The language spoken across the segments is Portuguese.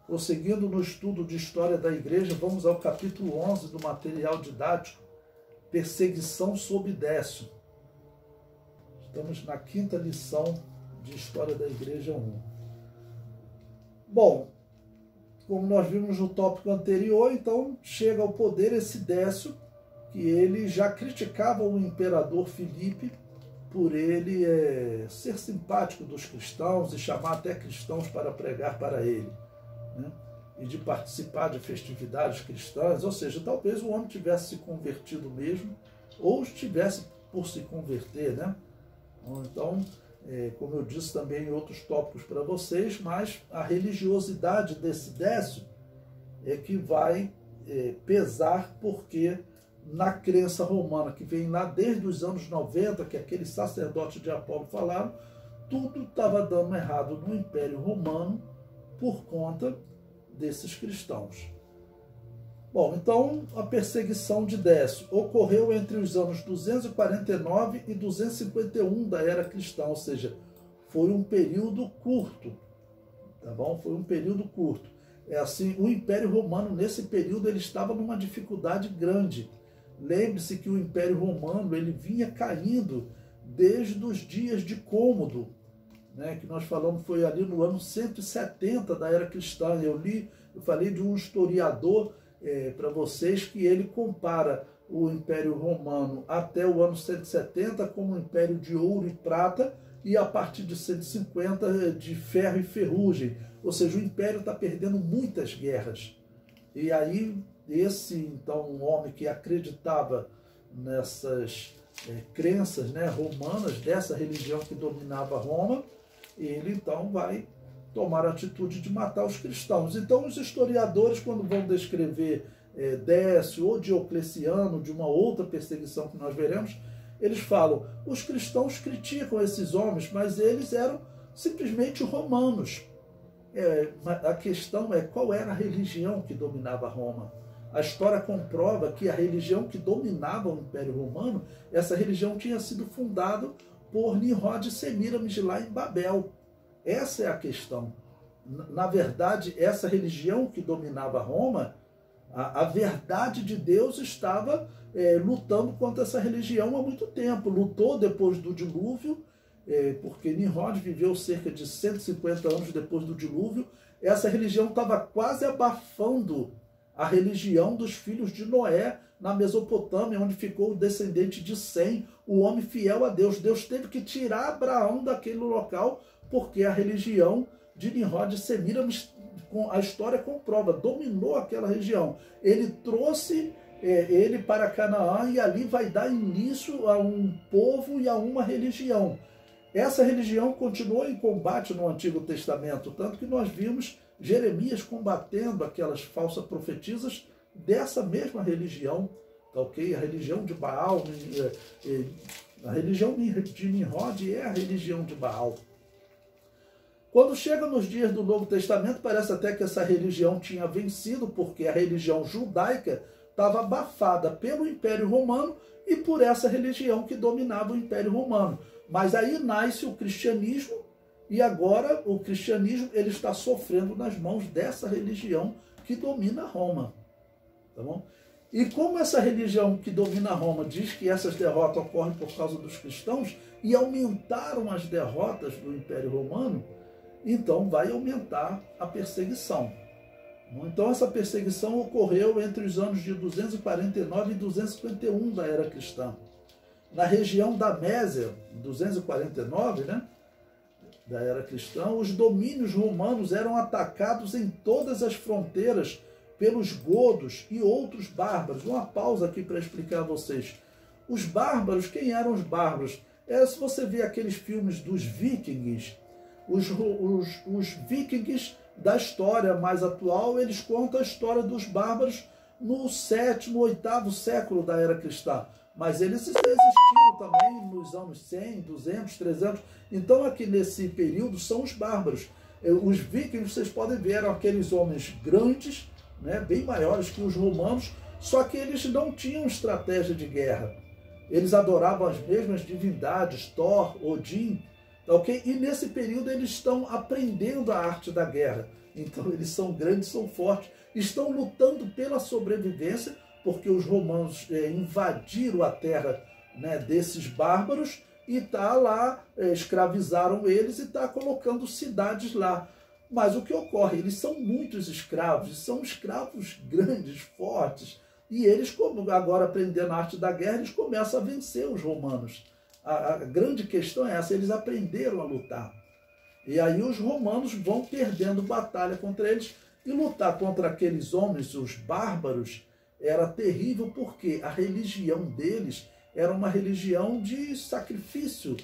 Prosseguindo no estudo de História da Igreja, vamos ao capítulo 11 do material didático, Perseguição sob Décio. Estamos na 5ª lição de História da Igreja 1. Bom, como nós vimos no tópico anterior, então chega ao poder esse Décio, que ele já criticava o imperador Filipe por ele ser simpático dos cristãos e chamar até cristãos para pregar para ele, né? E de participar de festividades cristãs, ou seja, talvez o homem tivesse se convertido mesmo, ou estivesse por se converter, né? Então, como eu disse também em outros tópicos para vocês, mas a religiosidade desse Décio é que vai pesar, porque na crença romana, que vem lá desde os anos 90, que aqueles sacerdotes de Apolo falaram, tudo estava dando errado no Império Romano por conta desses cristãos. Bom, então a perseguição de Décio ocorreu entre os anos 249 e 251 da era cristã, ou seja, foi um período curto, tá bom? Foi um período curto. Assim, o Império Romano nesse período ele estava numa dificuldade grande. Lembre-se que o Império Romano ele vinha caindo desde os dias de Cômodo, né, que nós falamos foi ali no ano 170 da era cristã. Eu falei de um historiador para vocês que ele compara o Império Romano até o ano 170 como um império de ouro e prata, e a partir de 150 de ferro e ferrugem. Ou seja, o império está perdendo muitas guerras. E aí então um homem que acreditava nessas crenças, né, romanas, dessa religião que dominava Roma, ele então vai tomar a atitude de matar os cristãos. Então os historiadores, quando vão descrever Décio ou Diocleciano, de uma outra perseguição que nós veremos, eles falam, os cristãos criticam esses homens, mas eles eram simplesmente romanos. A questão é qual era a religião que dominava Roma. A história comprova que a religião que dominava o Império Romano, essa religião tinha sido fundada por Nimrod e Semíramis lá em Babel. Essa é a questão. Na verdade, essa religião que dominava Roma, a verdade de Deus estava lutando contra essa religião há muito tempo. Lutou depois do dilúvio, porque Nimrod viveu cerca de 150 anos depois do dilúvio. Essa religião estava quase abafando a religião dos filhos de Noé na Mesopotâmia, onde ficou o descendente de Sem, o homem fiel a Deus. Deus teve que tirar Abraão daquele local, porque a religião de Nimrod e Semíramis, a história comprova, dominou aquela região. Ele trouxe ele para Canaã e ali vai dar início a um povo e a uma religião. Essa religião continuou em combate no Antigo Testamento, tanto que nós vimos Jeremias combatendo aquelas falsas profetisas dessa mesma religião, tá ok? A religião de Baal, a religião de Nimrod é a religião de Baal. Quando chega nos dias do Novo Testamento, parece até que essa religião tinha vencido, porque a religião judaica estava abafada pelo Império Romano e por essa religião que dominava o Império Romano. Mas aí nasce o cristianismo, e agora o cristianismo ele está sofrendo nas mãos dessa religião que domina Roma. Tá bom? E como essa religião que domina Roma diz que essas derrotas ocorrem por causa dos cristãos, e aumentaram as derrotas do Império Romano, então vai aumentar a perseguição. Então essa perseguição ocorreu entre os anos de 249 e 251 da era cristã. Na região da Mésia, 249, né, da era cristã, os domínios romanos eram atacados em todas as fronteiras pelos godos e outros bárbaros. Uma pausa aqui para explicar a vocês. Os bárbaros, quem eram os bárbaros? Se você vê aqueles filmes dos vikings, os vikings da história mais atual, eles contam a história dos bárbaros no 7º, 8º século da era cristã. Mas eles existiram também nos anos 100, 200, 300. Então aqui nesse período são os bárbaros. Os vikings, vocês podem ver, eram aqueles homens grandes, né, bem maiores que os romanos, só que eles não tinham estratégia de guerra. Eles adoravam as mesmas divindades, Thor, Odin, ok? E nesse período eles estão aprendendo a arte da guerra. Então eles são grandes, são fortes, estão lutando pela sobrevivência, porque os romanos invadiram a terra, né, desses bárbaros e tá lá, escravizaram eles e está colocando cidades lá. Mas o que ocorre? Eles são muitos escravos, são escravos grandes, fortes, e eles, como agora aprendendo a arte da guerra, eles começam a vencer os romanos. A grande questão é essa, eles aprenderam a lutar. E aí os romanos vão perdendo batalha contra eles, e lutar contra aqueles homens, os bárbaros, era terrível, porque a religião deles era uma religião de sacrifício,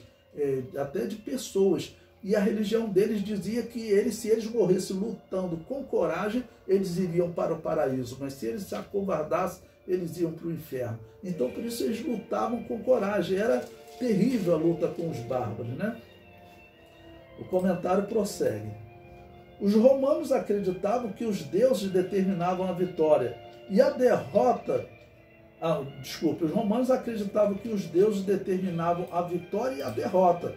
até de pessoas. E a religião deles dizia que se eles morressem lutando com coragem, eles iriam para o paraíso. Mas se eles se acovardassem, eles iam para o inferno. Então, por isso, eles lutavam com coragem. Era terrível a luta com os bárbaros, né? O comentário prossegue. Os romanos acreditavam que os deuses determinavam a vitória. E a derrota... os romanos acreditavam que os deuses determinavam a vitória e a derrota.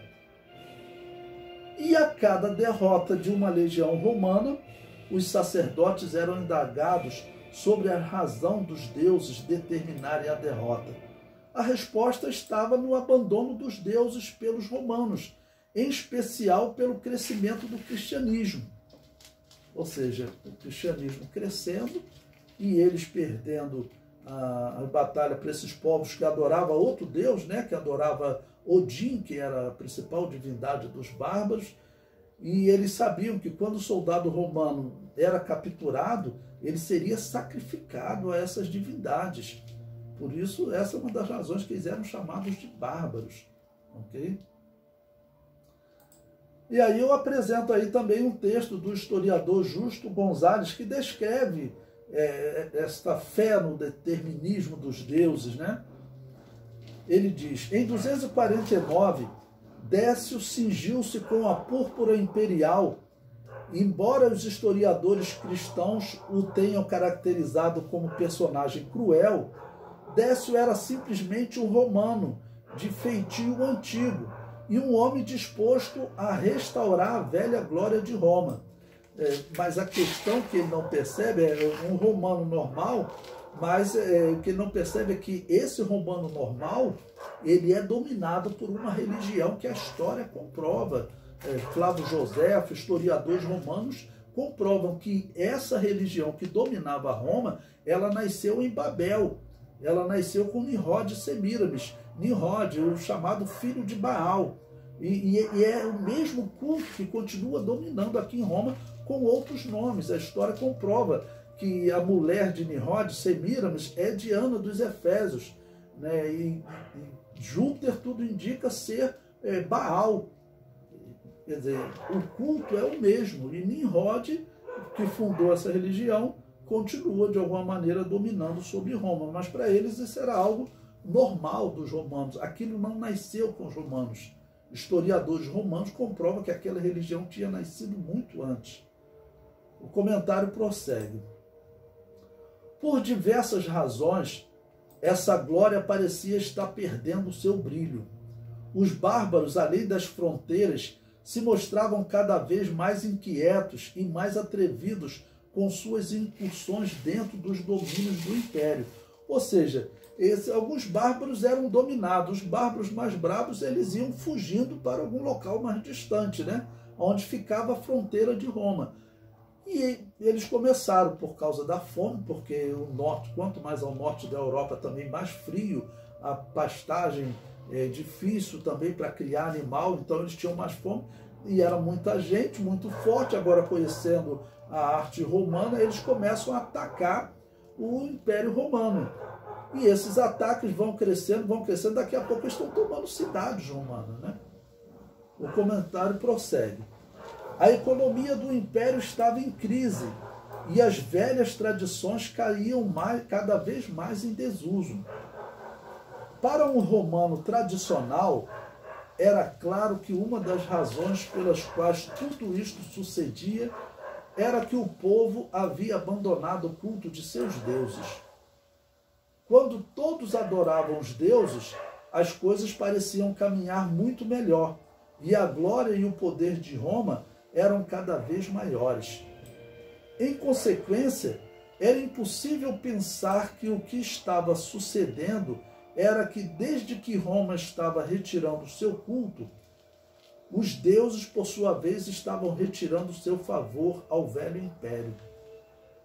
E a cada derrota de uma legião romana, os sacerdotes eram indagados sobre a razão dos deuses determinarem a derrota. A resposta estava no abandono dos deuses pelos romanos, em especial pelo crescimento do cristianismo. Ou seja, o cristianismo crescendo e eles perdendo a batalha para esses povos que adoravam outro deus, né, que adorava Odin, que era a principal divindade dos bárbaros, e eles sabiam que quando o soldado romano era capturado, ele seria sacrificado a essas divindades. Por isso, essa é uma das razões que eles eram chamados de bárbaros. Ok? E aí eu apresento aí também um texto do historiador Justo Gonzalez, que descreve esta fé no determinismo dos deuses, né? Ele diz: em 249, Décio cingiu-se com a púrpura imperial. Embora os historiadores cristãos o tenham caracterizado como personagem cruel, Décio era simplesmente um romano de feitio antigo e um homem disposto a restaurar a velha glória de Roma. Mas a questão que ele não percebe é um romano normal, mas o que ele não percebe é que esse romano normal, ele é dominado por uma religião que a história comprova. Flávio Joséfo, historiadores romanos, comprovam que essa religião que dominava Roma, ela nasceu em Babel. Ela nasceu com Nimrod e Semíramis. Nimrod, o chamado filho de Baal. E é o mesmo culto que continua dominando aqui em Roma com outros nomes. A história comprova que a mulher de Nimrod, Semíramis, é Diana dos Efésios, né? E Júpiter tudo indica ser Baal. Quer dizer, o culto é o mesmo. E Nimrod, que fundou essa religião, continua de alguma maneira dominando sobre Roma. Mas para eles isso era algo normal dos romanos. Aquilo não nasceu com os romanos. Historiadores romanos comprovam que aquela religião tinha nascido muito antes. O comentário prossegue. Por diversas razões, essa glória parecia estar perdendo o seu brilho. Os bárbaros, além das fronteiras, se mostravam cada vez mais inquietos e mais atrevidos com suas incursões dentro dos domínios do império. Ou seja, alguns bárbaros eram dominados. Os bárbaros mais bravos, eles iam fugindo para algum local mais distante, né? Onde ficava a fronteira de Roma. E eles começaram por causa da fome, porque o norte, quanto mais ao norte da Europa, também mais frio, a pastagem é difícil também para criar animal, então eles tinham mais fome, e era muita gente, muito forte. Agora, conhecendo a arte romana, eles começam a atacar o Império Romano. E esses ataques vão crescendo, daqui a pouco eles estão tomando cidades romanas, né? O comentário prossegue. A economia do Império estava em crise e as velhas tradições caíam cada vez mais em desuso. Para um romano tradicional, era claro que uma das razões pelas quais tudo isto sucedia era que o povo havia abandonado o culto de seus deuses. Quando todos adoravam os deuses, as coisas pareciam caminhar muito melhor. e a glória e o poder de Roma eram cada vez maiores. Em consequência, era impossível pensar que o que estava sucedendo era que, desde que Roma estava retirando seu culto, os deuses, por sua vez, estavam retirando seu favor ao velho império.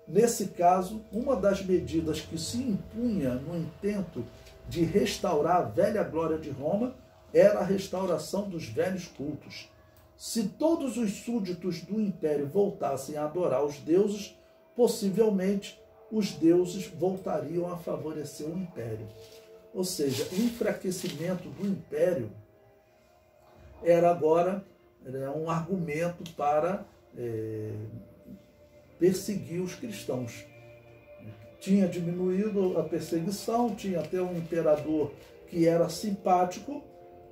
Nesse caso, uma das medidas que se impunha no intento de restaurar a velha glória de Roma era a restauração dos velhos cultos. Se todos os súditos do império voltassem a adorar os deuses, possivelmente os deuses voltariam a favorecer o império. Ou seja, o enfraquecimento do império era agora um argumento para perseguir os cristãos. Tinha diminuído a perseguição, tinha até um imperador que era simpático,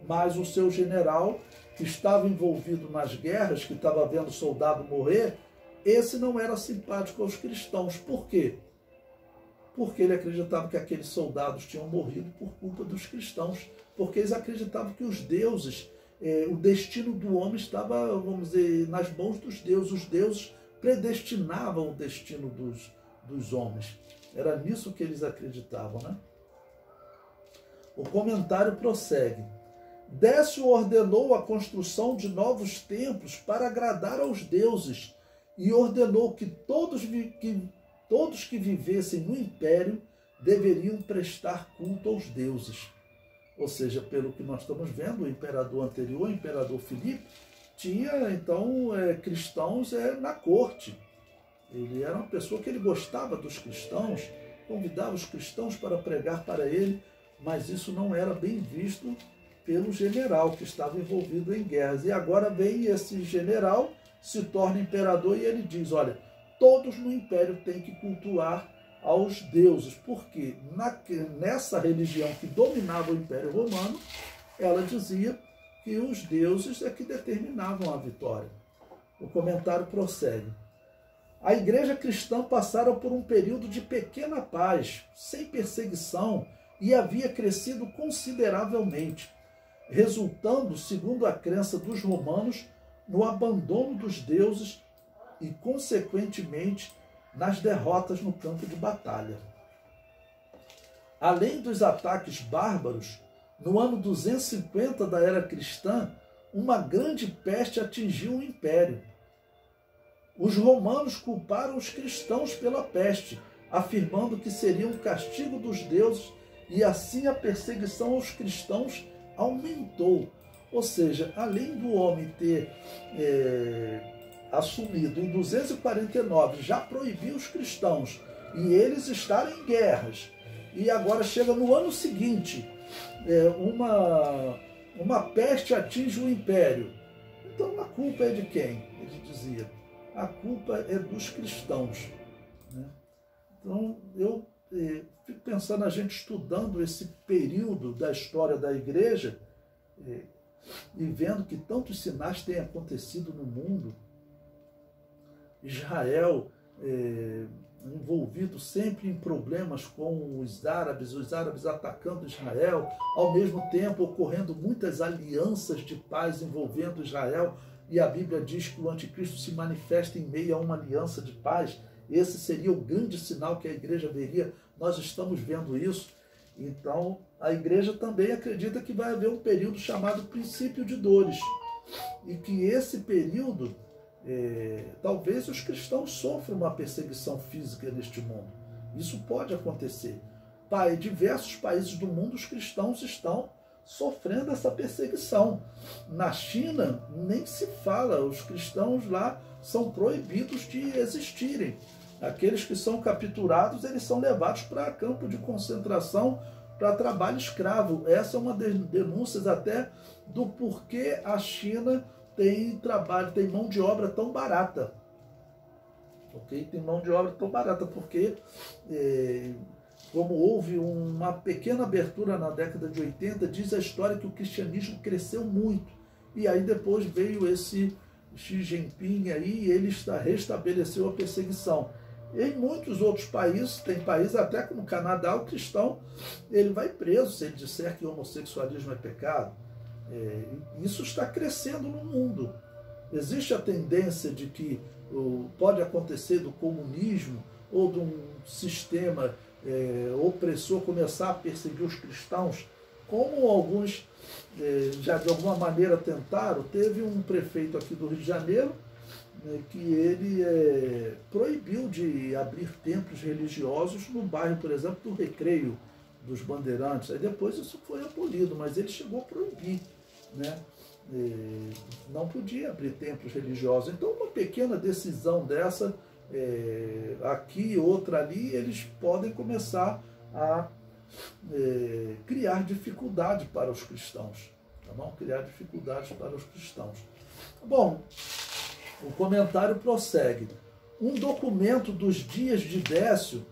mas o seu general, que estava envolvido nas guerras, que estava vendo soldado morrer, esse não era simpático aos cristãos. Por quê? Porque ele acreditava que aqueles soldados tinham morrido por culpa dos cristãos, porque eles acreditavam que os deuses, o destino do homem estava, vamos dizer, nas mãos dos deuses. Os deuses predestinavam o destino dos homens. Era nisso que eles acreditavam, né? O comentário prossegue. Décio ordenou a construção de novos templos para agradar aos deuses e ordenou que todos que vivessem no império deveriam prestar culto aos deuses. Ou seja, pelo que nós estamos vendo, o imperador anterior, o imperador Filipe, tinha então cristãos na corte. Ele era uma pessoa que ele gostava dos cristãos, convidava os cristãos para pregar para ele, mas isso não era bem visto pelo general que estava envolvido em guerras. E agora vem esse general, se torna imperador e ele diz, olha, todos no império têm que cultuar aos deuses, porque nessa religião que dominava o Império Romano, ela dizia que os deuses é que determinavam a vitória. O comentário prossegue. A igreja cristã passara por um período de pequena paz, sem perseguição, e havia crescido consideravelmente, resultando, segundo a crença dos romanos, no abandono dos deuses e, consequentemente, nas derrotas no campo de batalha. Além dos ataques bárbaros, no ano 250 da era cristã, uma grande peste atingiu o império. Os romanos culparam os cristãos pela peste, afirmando que seria um castigo dos deuses, e assim a perseguição aos cristãos aumentou. Ou seja, além do homem ter assumido em 249, já proibiu os cristãos e eles estarem em guerras, e agora chega no ano seguinte, uma peste atinge o império. Então a culpa é de quem? Ele dizia, a culpa é dos cristãos, né? Então eu fico pensando, a gente estudando esse período da história da igreja e vendo que tantos sinais têm acontecido no mundo. Israel envolvido sempre em problemas com os árabes atacando Israel, ao mesmo tempo ocorrendo muitas alianças de paz envolvendo Israel, e a Bíblia diz que o anticristo se manifesta em meio a uma aliança de paz. Esse seria o grande sinal que a igreja veria. Nós estamos vendo isso. Então, a igreja também acredita que vai haver um período chamado princípio de dores, e que esse período talvez os cristãos sofram uma perseguição física neste mundo. Isso pode acontecer. Em diversos países do mundo os cristãos estão sofrendo essa perseguição. Na China nem se fala, os cristãos lá são proibidos de existirem. Aqueles que são capturados, eles são levados para campo de concentração, para trabalho escravo. Essa é uma das denúncias até do porquê a China tem mão de obra tão barata. Ok? Tem mão de obra tão barata, porque como houve uma pequena abertura na década de 80, diz a história que o cristianismo cresceu muito. E aí depois veio esse Xi Jinping aí, e ele restabeleceu a perseguição. Em muitos outros países, tem países até como o Canadá, o cristão ele vai preso se ele disser que o homossexualismo é pecado. Isso está crescendo no mundo. Existe a tendência de que pode acontecer do comunismo ou de um sistema opressor começar a perseguir os cristãos, como alguns já de alguma maneira tentaram. Teve um prefeito aqui do Rio de Janeiro, né, que ele proibiu de abrir templos religiosos no bairro, por exemplo, do Recreio dos Bandeirantes. Aí depois isso foi abolido, mas ele chegou a proibir, né? Não podia abrir templos religiosos. Então, uma pequena decisão dessa, aqui, outra ali, eles podem começar a criar dificuldade para os cristãos. Tá bom? Criar dificuldades para os cristãos. Bom, o comentário prossegue. Um documento dos dias de Décio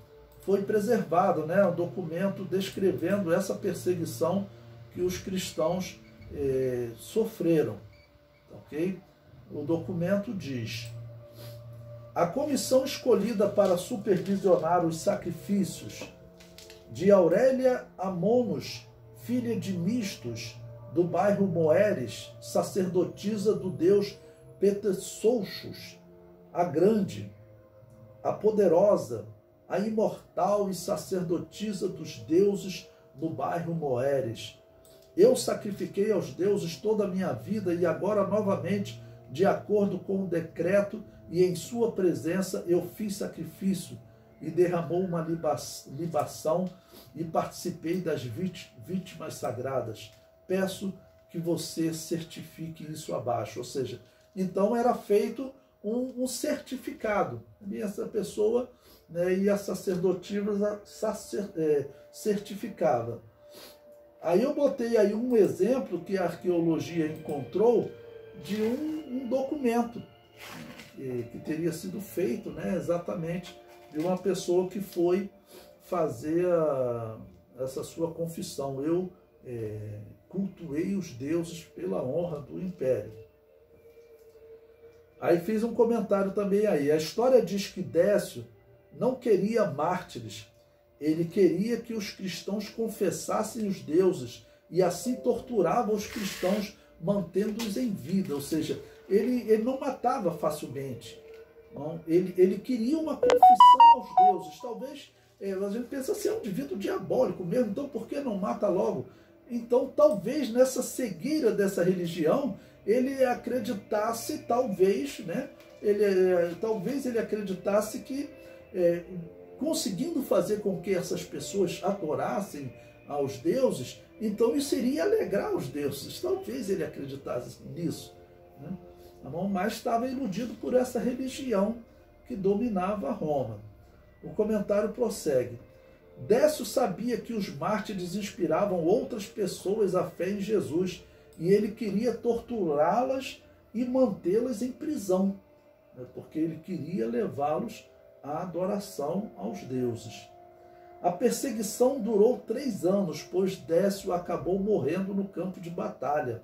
foi preservado, né? Um documento descrevendo essa perseguição que os cristãos sofreram. Ok? O documento diz: a comissão escolhida para supervisionar os sacrifícios de Aurélia Amonos, filha de Mistos, do bairro Moeres, sacerdotisa do deus Petessouchos, a grande, a poderosa, a imortal e sacerdotisa dos deuses do bairro Moeres. Eu sacrifiquei aos deuses toda a minha vida e agora novamente, de acordo com o decreto e em sua presença, eu fiz sacrifício e derramou uma libação e participei das vítimas sagradas. Peço que você certifique isso abaixo. Ou seja, então era feito um certificado. E essa pessoa, né, e a sacerdotisa certificava. Aí eu botei aí um exemplo que a arqueologia encontrou de um documento que teria sido feito, né, exatamente de uma pessoa que foi fazer essa sua confissão. Eu cultuei os deuses pela honra do império. Aí fiz um comentário também aí. A história diz que Décio não queria mártires. Ele queria que os cristãos confessassem os deuses e assim torturava os cristãos, mantendo-os em vida. Ou seja, ele não matava facilmente. Não? Ele queria uma confissão aos deuses. Talvez a gente pensa assim, é um indivíduo diabólico mesmo, então por que não mata logo? Então talvez nessa cegueira dessa religião ele acreditasse, talvez, né? Talvez ele acreditasse que conseguindo fazer com que essas pessoas adorassem aos deuses, então isso iria alegrar os deuses. Talvez ele acreditasse nisso, né? Mas estava iludido por essa religião que dominava Roma. O comentário prossegue. Décio sabia que os mártires inspiravam outras pessoas à fé em Jesus e ele queria torturá-las e mantê-las em prisão, né? Porque ele queria levá-los à adoração aos deuses. A perseguição durou 3 anos, pois Décio acabou morrendo no campo de batalha.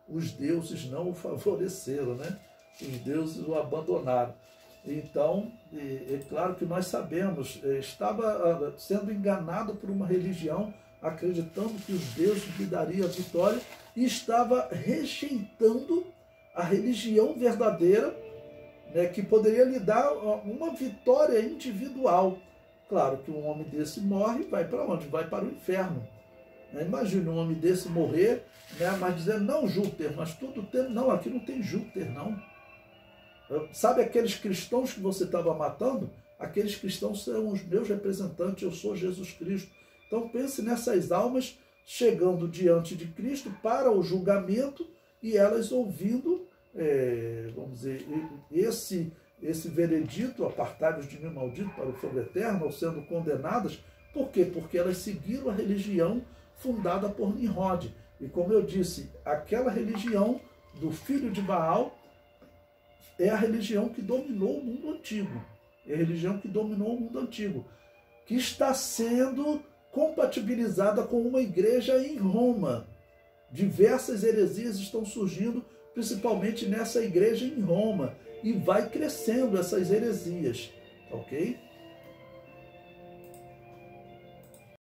Os deuses não o favoreceram, né? Os deuses o abandonaram. Então, é claro que nós sabemos, estava sendo enganado por uma religião, acreditando que os deuses lhe dariam a vitória, e estava rejeitando a religião verdadeira, né, que poderia lhe dar uma vitória individual. Claro que um homem desse morre, vai para onde? Vai para o inferno. Imagine um homem desse morrer, né, mas dizendo, não, Júpiter, mas todo tempo, não, aqui não tem Júpiter, não. Sabe aqueles cristãos que você estava matando? Aqueles cristãos são os meus representantes, eu sou Jesus Cristo. Então pense nessas almas chegando diante de Cristo para o julgamento e elas ouvindo, vamos dizer, esse veredito, apartai-vos de mim, maldito, para o fogo eterno, ou sendo condenadas. Por quê? Porque elas seguiram a religião fundada por Nimrod. E como eu disse, aquela religião do filho de Baal é a religião que dominou o mundo antigo. É a religião que dominou o mundo antigo, que está sendo compatibilizada com uma igreja em Roma. Diversas heresias estão surgindo, principalmente nessa igreja em Roma, e vai crescendo essas heresias, ok?